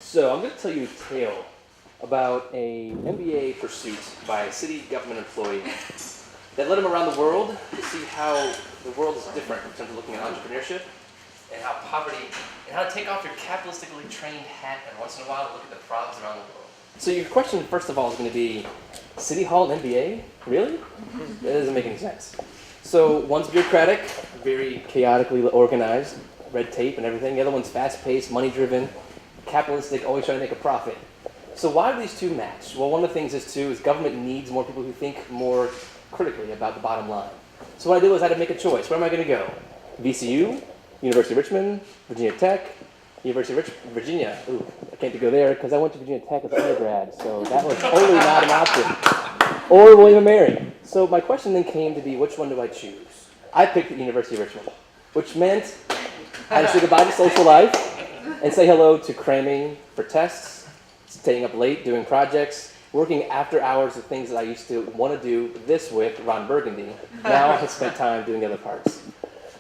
So I'm going to tell you a tale about an MBA pursuit by a city government employee that led him around the world to see how the world is different in terms of looking at entrepreneurship and how poverty, and how to take off your capitalistically trained hat and once in a while to look at the problems around the world. So your question, first of all, is going to be, City Hall MBA? Really? That doesn't make any sense. So one's bureaucratic, very chaotically organized, red tape and everything. The other one's fast-paced, money-driven, capitalistic, always trying to make a profit. So why do these two match? Well, one of the things is government needs more people who think more critically about the bottom line. So what I did was I had to make a choice. Where am I going to go? VCU, University of Richmond, Virginia Tech, University of Virginia. Ooh, I can't go there because I went to Virginia Tech as an undergrad, so that was totally not an option. Or William & Mary. So my question then came to be, which one do I choose? I picked the University of Richmond, which meant I had to say goodbye to social life and say hello to cramming for tests, staying up late doing projects, working after hours of things that I used to want to do this with Ron Burgundy. Now I have spent time doing the other parts.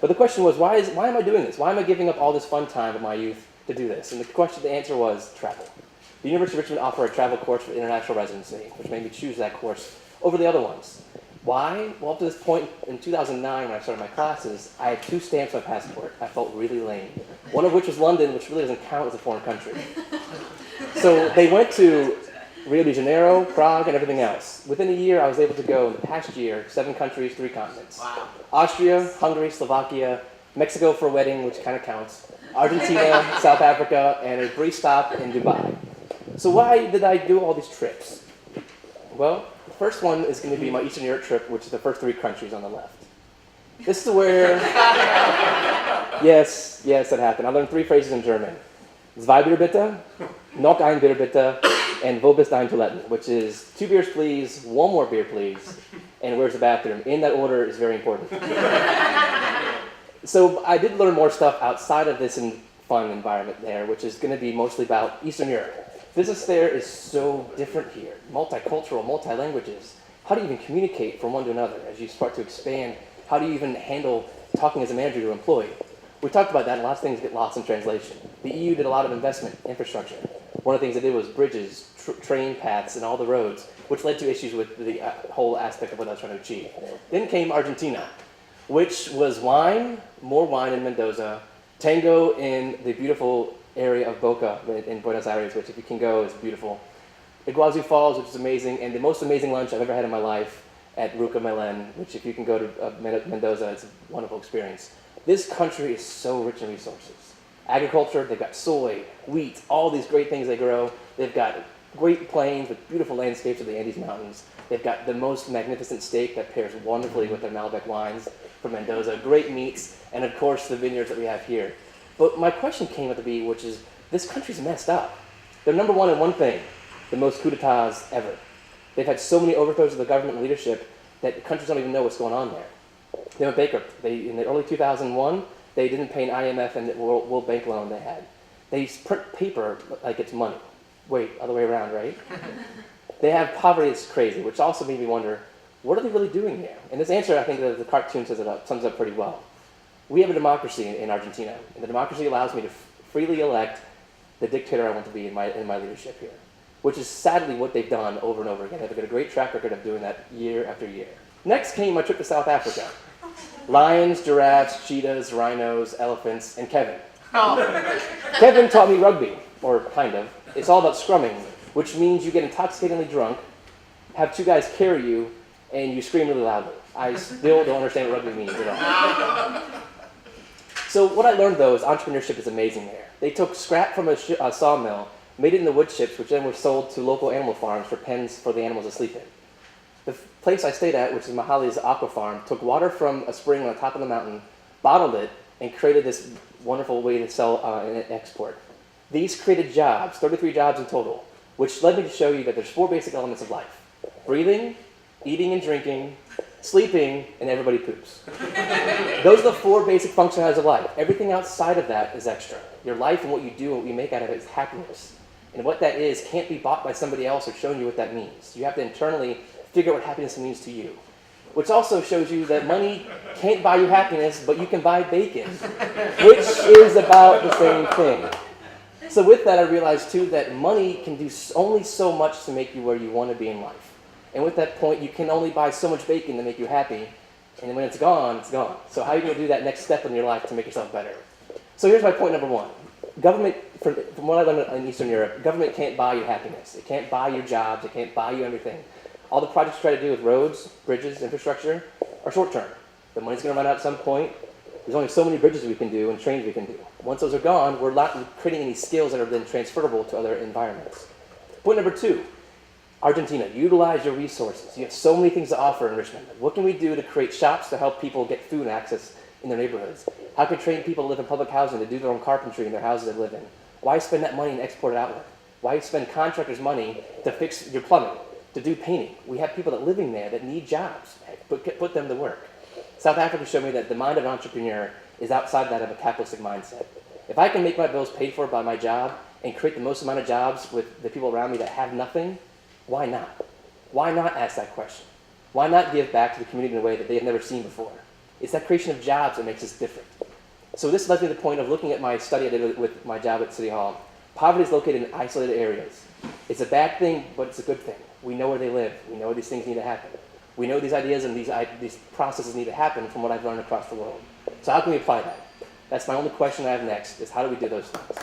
But the question was, why am I doing this? Why am I giving up all this fun time of my youth to do this? And the answer was travel. The University of Richmond offered a travel course for international residency, which made me choose that course over the other ones. Why? Well, up to this point in 2009, when I started my classes, I had 2 stamps on my passport. I felt really lame. One of which was London, which really doesn't count as a foreign country. So they went to Rio de Janeiro, Prague, and everything else. Within a year, I was able to go, in the past year, 7 countries, 3 continents. Wow. Austria, Hungary, Slovakia, Mexico for a wedding, which kind of counts, Argentina, South Africa, and a brief stop in Dubai. So why did I do all these trips? Well, the first one is going to be my Eastern Europe trip, which is the first 3 countries on the left. This is where, yes, that happened. I learned 3 phrases in German. Zwei Bier bitte, noch ein Bier bitte, and wo bist dein Toiletten, which is 2 beers please, 1 more beer please, and where's the bathroom? In that order is very important. So I did learn more stuff outside of this fun environment there, which is going to be mostly about Eastern Europe. Business there is so different here, multicultural, multi-languages. How do you even communicate from one to another as you start to expand? How do you even handle talking as a manager to an employee? We talked about that, and a lot of things get lost in translation. The EU did a lot of investment infrastructure. One of the things they did was bridges, train paths, and all the roads, which led to issues with the whole aspect of what I was trying to achieve. Then came Argentina, which was wine, more wine in Mendoza, tango in the beautiful area of Boca in Buenos Aires, which if you can go is beautiful. Iguazu Falls, which is amazing, and the most amazing lunch I've ever had in my life at Ruca Melen, which if you can go to Mendoza, it's a wonderful experience. This country is so rich in resources. Agriculture, they've got soy, wheat, all these great things they grow. They've got great plains with beautiful landscapes of the Andes Mountains. They've got the most magnificent steak that pairs wonderfully with their Malbec wines from Mendoza, great meats, and of course the vineyards that we have here. But my question came at the be, which is, this country's messed up. They're number one in one thing, the most coups d'etats ever. They've had so many overthrows of the government leadership that countries don't even know what's going on there. They went bankrupt. In the early 2001, they didn't pay an IMF and the World Bank loan they had. They print paper like it's money. Wait, other way around, right? They have poverty that's crazy, which also made me wonder, what are they really doing here? And this answer, I think the cartoon sums up pretty well. We have a democracy in Argentina, and the democracy allows me to freely elect the dictator I want to be in my leadership here, which is sadly what they've done over and over again. They've got a great track record of doing that year after year. Next came my trip to South Africa. Lions, giraffes, cheetahs, rhinos, elephants, and Kevin. Oh. Kevin taught me rugby, or kind of. It's all about scrumming, which means you get intoxicatingly drunk, have 2 guys carry you, and you scream really loudly. I still don't understand what rugby means at all. So what I learned, though, is entrepreneurship is amazing there. They took scrap from a sawmill, made it into wood chips, which then were sold to local animal farms for pens for the animals to sleep in. The place I stayed at, which is Mahali's Aqua Farm, took water from a spring on the top of the mountain, bottled it, and created this wonderful way to sell and export. These created jobs, 33 jobs in total, which led me to show you that there's 4 basic elements of life. Breathing, eating and drinking, sleeping, and everybody poops. Those are the 4 basic functionalities of life. Everything outside of that is extra. Your life and what you do and what you make out of it is happiness. And what that is can't be bought by somebody else or shown you what that means. You have to internally figure out what happiness means to you. Which also shows you that money can't buy you happiness, but you can buy bacon, which is about the same thing. So with that, I realized too that money can do only so much to make you where you want to be in life. And with that point, you can only buy so much bacon to make you happy. And then when it's gone, it's gone. So how are you going to do that next step in your life to make yourself better? So here's my point number one. Government, from what I learned in Eastern Europe, government can't buy you happiness. It can't buy you jobs. It can't buy you everything. All the projects you try to do with roads, bridges, infrastructure are short term. The money's going to run out at some point. There's only so many bridges we can do and trains we can do. Once those are gone, we're not creating any skills that are then transferable to other environments. Point number two, Argentina, utilize your resources. You have so many things to offer in Richmond. What can we do to create shops to help people get food and access in their neighborhoods? How can we train people to live in public housing to do their own carpentry in their houses they live in? Why spend that money and export it outward? Why spend contractors' money to fix your plumbing, to do painting? We have people that living there that need jobs. Put them to work. South Africa showed me that the mind of an entrepreneur is outside that of a capitalistic mindset. If I can make my bills paid for by my job and create the most amount of jobs with the people around me that have nothing, why not? Why not ask that question? Why not give back to the community in a way that they have never seen before? It's that creation of jobs that makes us different. So this led me to the point of looking at my study I did with my job at City Hall. Poverty is located in isolated areas. It's a bad thing, but it's a good thing. We know where they live. We know these things need to happen. We know these ideas and these processes need to happen from what I've learned across the world. So how can we apply that? That's my only question I have next, is how do we do those things?